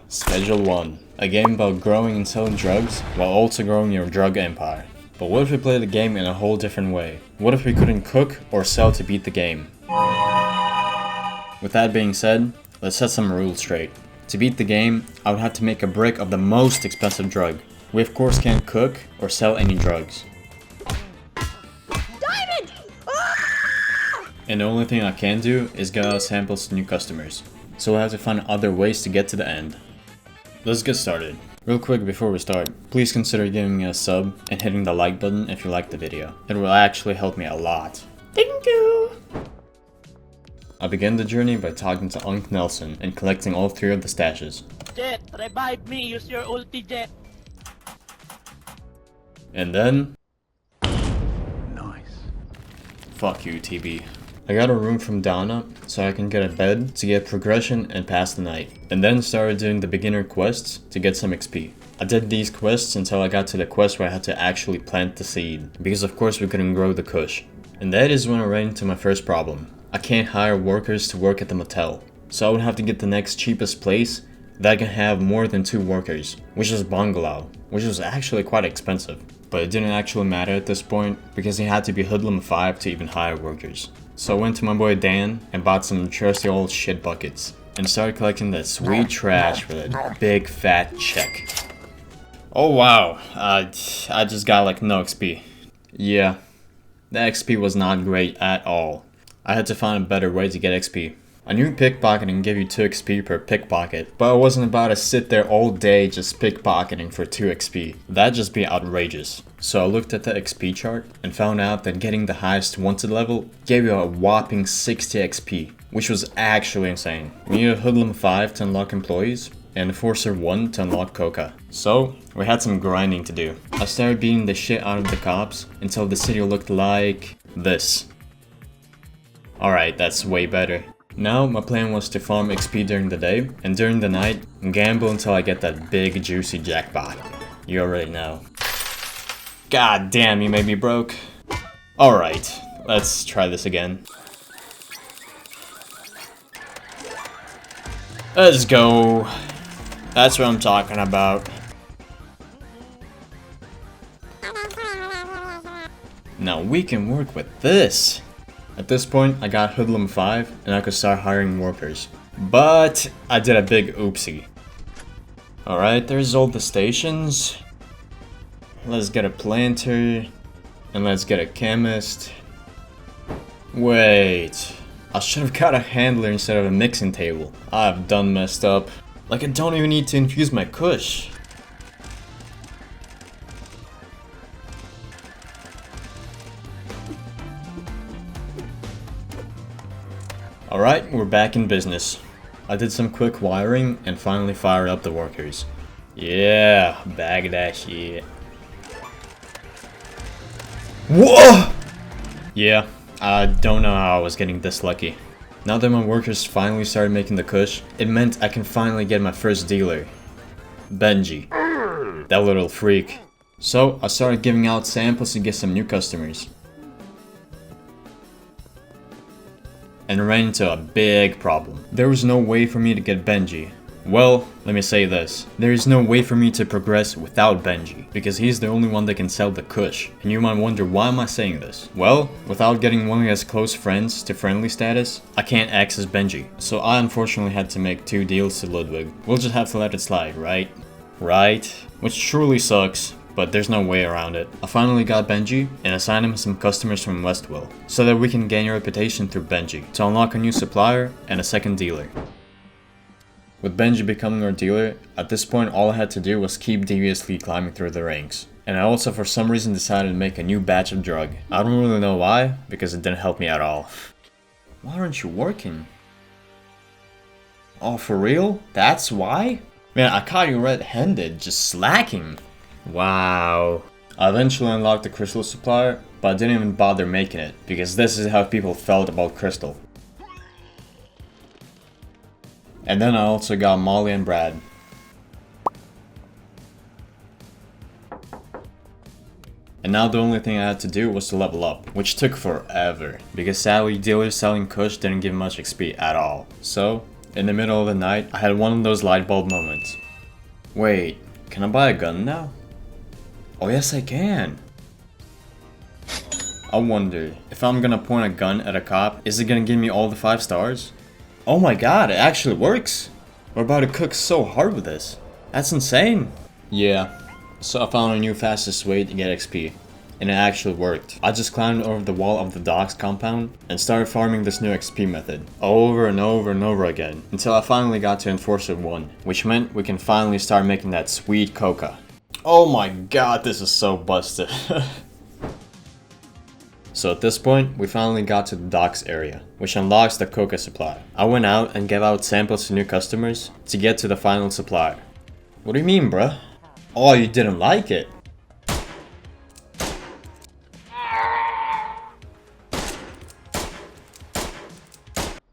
Schedule 1. A game about growing and selling drugs while also growing your drug empire. But what if we played the game in a whole different way? What if we couldn't cook or sell to beat the game? With that being said, let's set some rules straight. To beat the game, I would have to make a brick of the most expensive drug. We of course can't cook or sell any drugs. Diamond! And the only thing I can do is get out samples to new customers. So we'll have to find other ways to get to the end. Let's get started. Real quick before we start, please consider giving me a sub and hitting the like button if you liked the video. It will actually help me a lot. Thank you! I began the journey by talking to Unc Nelson and collecting all 3 of the stashes. Jet, revive me, use your ulti, Jet. And then... Nice. Fuck you, TB. I got a room from Donna so I can get a bed to get progression and pass the night. And then started doing the beginner quests to get some XP. I did these quests until I got to the quest where I had to actually plant the seed. Because of course we couldn't grow the kush. And that is when I ran into my first problem. I can't hire workers to work at the motel. So I would have to get the next cheapest place that can have more than 2 workers. Which is Bungalow. Which was actually quite expensive. But it didn't actually matter at this point because you had to be Hoodlum 5 to even hire workers. So I went to my boy Dan and bought some trusty old shit buckets and started collecting that sweet trash for that big fat check. Oh wow, I just got like no XP. Yeah, the XP was not great at all. I had to find a better way to get XP. I knew pickpocketing gave you 2 XP per pickpocket, but I wasn't about to sit there all day just pickpocketing for 2 XP. That'd just be outrageous. So I looked at the XP chart and found out that getting the highest wanted level gave you a whopping 60 XP, which was actually insane. We needed Hoodlum 5 to unlock employees and Enforcer 1 to unlock Coca. So we had some grinding to do. I started beating the shit out of the cops until the city looked like this. Alright, that's way better. Now, my plan was to farm XP during the day, and during the night, gamble until I get that big juicy jackpot. You already know. God damn, you made me broke. Alright, let's try this again. Let's go. That's what I'm talking about. Now we can work with this. At this point, I got Hoodlum 5 and I could start hiring workers. But I did a big oopsie. Alright, there's all the stations. Let's get a planter. And let's get a chemist. Wait. I should have got a handler instead of a mixing table. I've done messed up. Like I don't even need to infuse my kush. Alright, we're back in business. I did some quick wiring and finally fired up the workers. Yeah, bag that shit. Whoa! Yeah, I don't know how I was getting this lucky. Now that my workers finally started making the kush, it meant I can finally get my first dealer. Benji. That little freak. So I started giving out samples to get some new customers. And ran into a big problem. There was no way for me to get Benji. Well, let me say this. There is no way for me to progress without Benji, because he's the only one that can sell the kush. And you might wonder, why am I saying this? Well, without getting one of his close friends to friendly status, I can't access Benji. So I unfortunately had to make 2 deals to Ludwig. We'll just have to let it slide, right? Right? Which truly sucks. But there's no way around it. I finally got Benji and assigned him some customers from Westville, so that we can gain a reputation through Benji to unlock a new supplier and a second dealer. With Benji becoming our dealer, at this point all I had to do was keep deviously climbing through the ranks. And I also for some reason decided to make a new batch of drug. I don't really know why, because it didn't help me at all. Why aren't you working? Oh, for real? That's why? Man, I caught you red-handed, just slacking. Wow. I eventually unlocked the crystal supplier, but I didn't even bother making it, because this is how people felt about crystal. And then I also got Molly and Brad. And now the only thing I had to do was to level up, which took forever, because sadly dealers selling kush didn't give much XP at all. So, In the middle of the night, I had one of those light bulb moments. Wait, can I buy a gun now? Oh yes I can! I wonder, if I'm gonna point a gun at a cop, is it gonna give me all the 5 stars? Oh my god, it actually works! We're about to cook so hard with this. That's insane! Yeah, so I found a new fastest way to get XP. And it actually worked. I just climbed over the wall of the docks compound and started farming this new XP method over and over and over again until I finally got to Enforcer 1, which meant we can finally start making that sweet coca. Oh my god, this is so busted. So at this point, we finally got to the docks area, which unlocks the coca supply. I went out and gave out samples to new customers to get to the final supply. What do you mean, bruh? Oh, you didn't like it?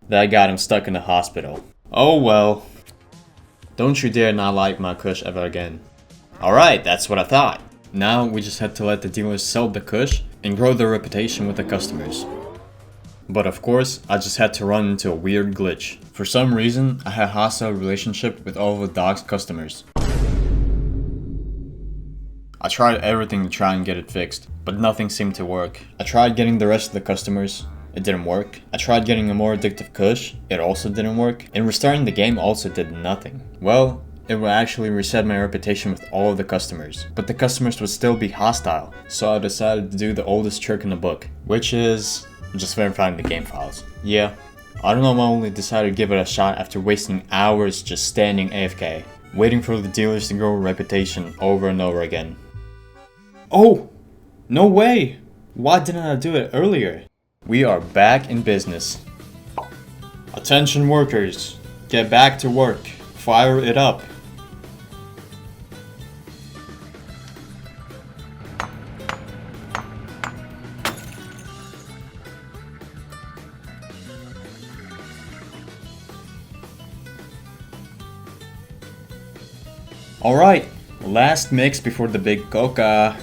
That got him stuck in the hospital. Oh well. Don't you dare not like my kush ever again. Alright, that's what I thought. Now we just had to let the dealers sell the kush and grow their reputation with the customers. But of course, I just had to run into a weird glitch. For some reason, I had a hostile relationship with all of the dog's customers. I tried everything to try and get it fixed, but nothing seemed to work. I tried getting the rest of the customers. It didn't work. I tried getting a more addictive kush, it also didn't work, and restarting the game also did nothing. Well, it would actually reset my reputation with all of the customers, but the customers would still be hostile, so I decided to do the oldest trick in the book, which is just verifying the game files. Yeah, I don't know why I only decided to give it a shot after wasting hours just standing AFK, waiting for the dealers to grow a reputation over and over again. Oh! No way! Why didn't I do it earlier? We are back in business. Attention workers, get back to work. Fire it up. Alright, last mix before the big coca.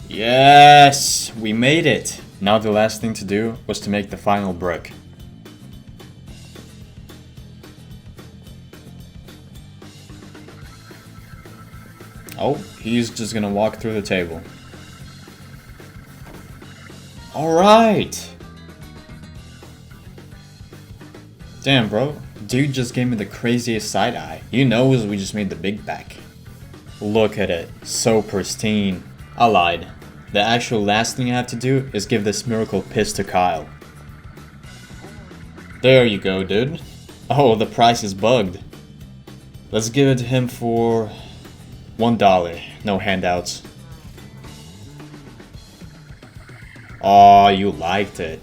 Yes! We made it! Now the last thing to do was to make the final brick. Oh, he's just gonna walk through the table. Alright! Damn bro, dude just gave me the craziest side eye. He knows we just made the big pack. Look at it, so pristine. I lied. The actual last thing I have to do is give this miracle piss to Kyle. There you go, dude. Oh, the price is bugged. Let's give it to him for $1. No handouts. Aw, you liked it.